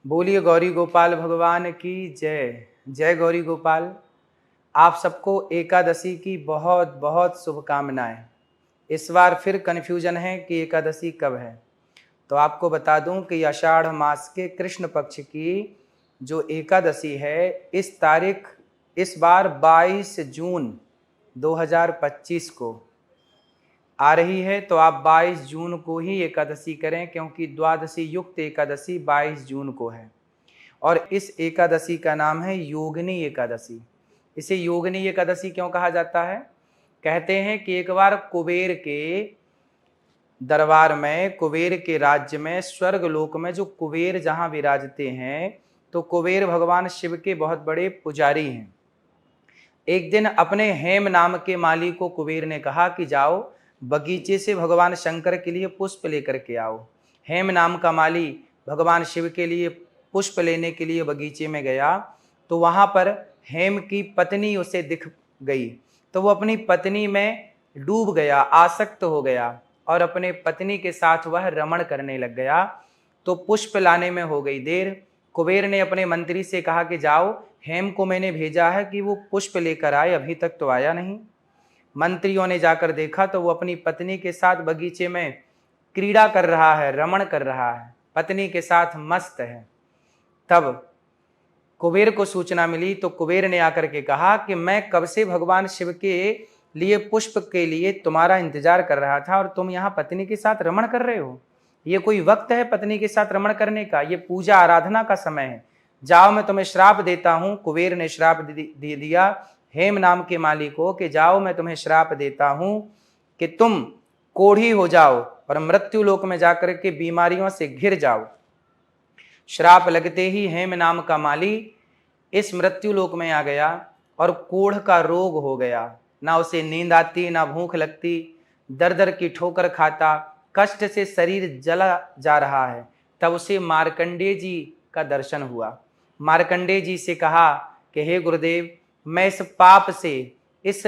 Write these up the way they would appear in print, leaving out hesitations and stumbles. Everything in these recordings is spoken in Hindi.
बोलिए गौरी गोपाल भगवान की जय। जय गौरी गोपाल। आप सबको एकादशी की बहुत बहुत शुभकामनाएं। इस बार फिर कन्फ्यूजन है कि एकादशी कब है, तो आपको बता दूं कि आषाढ़ मास के कृष्ण पक्ष की जो एकादशी है इस तारीख इस बार 22 जून 2025 को आ रही है। तो आप 22 जून को ही एकादशी करें, क्योंकि द्वादशी युक्त एकादशी 22 जून को है और इस एकादशी का नाम है योगिनी एकादशी। इसे योगिनी एकादशी क्यों कहा जाता है? कहते हैं कि एक बार कुबेर के दरबार में, कुबेर के राज्य में, स्वर्ग लोक में जो कुबेर जहां विराजते हैं, तो कुबेर भगवान शिव के बहुत बड़े पुजारी हैं। एक दिन अपने हेम नाम के माली को कुबेर ने कहा कि जाओ बगीचे से भगवान शंकर के लिए पुष्प लेकर के आओ। हेम नाम का माली भगवान शिव के लिए पुष्प लेने के लिए बगीचे में गया, तो वहां पर हेम की पत्नी उसे दिख गई। तो वो अपनी पत्नी में डूब गया, आसक्त हो गया और अपने पत्नी के साथ वह रमण करने लग गया। तो पुष्प लाने में हो गई देर। कुबेर ने अपने मंत्री से कहा कि जाओ, हेम को मैंने भेजा है कि वो पुष्प लेकर आए, अभी तक तो आया नहीं। मंत्रियों ने जाकर देखा तो वो अपनी पत्नी के साथ बगीचे में क्रीड़ा कर रहा है, रमण कर रहा है, पत्नी के साथ मस्त है। तब कुबेर को सूचना मिली तो कुबेर ने आकर के कहा कि मैं कब से भगवान शिव के लिए पुष्प के लिए तुम्हारा इंतजार कर रहा था और तुम यहाँ पत्नी के साथ रमण कर रहे हो। ये कोई वक्त है पत्नी के साथ रमण करने का? ये पूजा आराधना का समय है। जाओ, मैं तुम्हें श्राप देता हूं। कुबेर ने श्राप दे दिया हेम नाम के माली को कि जाओ, मैं तुम्हें श्राप देता हूं कि तुम कोढ़ी हो जाओ और मृत्यु लोक में जाकर के बीमारियों से घिर जाओ। श्राप लगते ही हेम नाम का माली इस मृत्यु लोक में आ गया और कोढ़ का रोग हो गया। ना उसे नींद आती, ना भूख लगती, दर दर की ठोकर खाता, कष्ट से शरीर जला जा रहा है। तब उसे मार्कंडेय जी का दर्शन हुआ। मार्कंडेय जी से कहा कि हे गुरुदेव, मैं इस पाप से, इस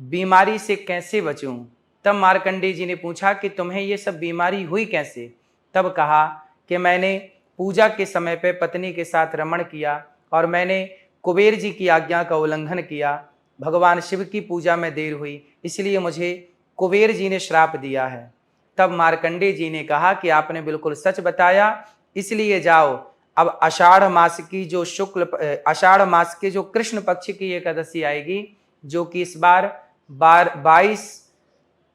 बीमारी से कैसे बचूं? तब मार्कंडेय जी ने पूछा कि तुम्हें ये सब बीमारी हुई कैसे? तब कहा कि मैंने पूजा के समय पे पत्नी के साथ रमण किया और मैंने कुबेर जी की आज्ञा का उल्लंघन किया। भगवान शिव की पूजा में देर हुई, इसलिए मुझे कुबेर जी ने श्राप दिया है। तब मार्कंडेय जी ने कहा कि आपने बिल्कुल सच बताया, इसलिए जाओ, अब आषाढ़ मास की जो आषाढ़ मास के जो कृष्ण पक्ष की एकादशी आएगी, जो कि इस बार 22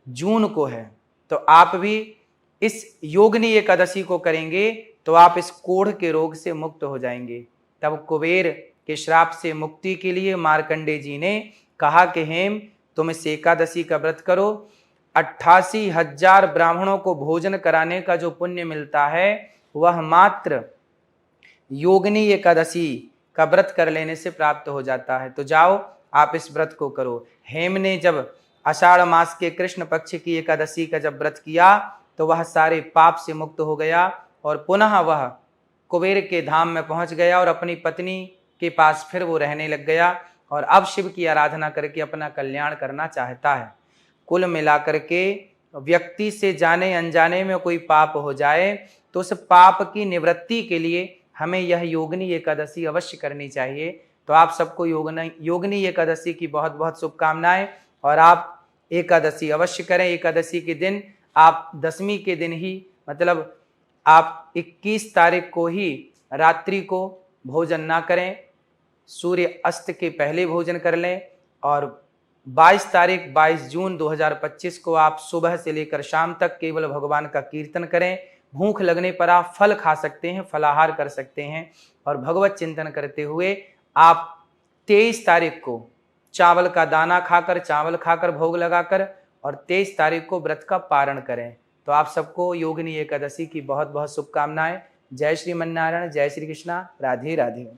जून को है, तो आप भी इस योगिनी एकादशी को करेंगे तो आप इस कोढ़ के रोग से मुक्त हो जाएंगे। तब कुबेर के श्राप से मुक्ति के लिए मार्कंडेय जी ने कहा कि हेम, तुम इस एकादशी का व्रत करो। 88,000 ब्राह्मणों को भोजन कराने का जो पुण्य मिलता है वह मात्र योगिनी एकादशी का व्रत कर लेने से प्राप्त हो जाता है। तो जाओ, आप इस व्रत को करो। हेम ने जब आषाढ़ मास के कृष्ण पक्ष की एकादशी का जब व्रत किया तो वह सारे पाप से मुक्त हो गया और पुनः वह कुबेर के धाम में पहुंच गया और अपनी पत्नी के पास फिर वो रहने लग गया और अब शिव की आराधना करके अपना कल्याण करना चाहता है। कुल मिलाकर के व्यक्ति से जाने अनजाने में कोई पाप हो जाए तो उस पाप की निवृत्ति के लिए हमें यह योगिनी एकादशी अवश्य करनी चाहिए। तो आप सबको योगिनी एकादशी की बहुत बहुत शुभकामनाएं और आप एकादशी अवश्य करें। एकादशी के दिन आप दशमी के दिन ही, मतलब आप 21 तारीख को ही रात्रि को भोजन ना करें, सूर्य अस्त के पहले भोजन कर लें और 22 जून 2025 को आप सुबह से लेकर शाम तक केवल भगवान का कीर्तन करें। भूख लगने पर आप फल खा सकते हैं, फलाहार कर सकते हैं और भगवत चिंतन करते हुए आप 23 तारीख को चावल का दाना खाकर, चावल खाकर भोग लगाकर और 23 तारीख को व्रत का पारण करें। तो आप सबको योगिनी एकादशी की बहुत बहुत शुभकामनाएं। जय श्री मन्नारायण, जय श्री कृष्णा, राधे राधे।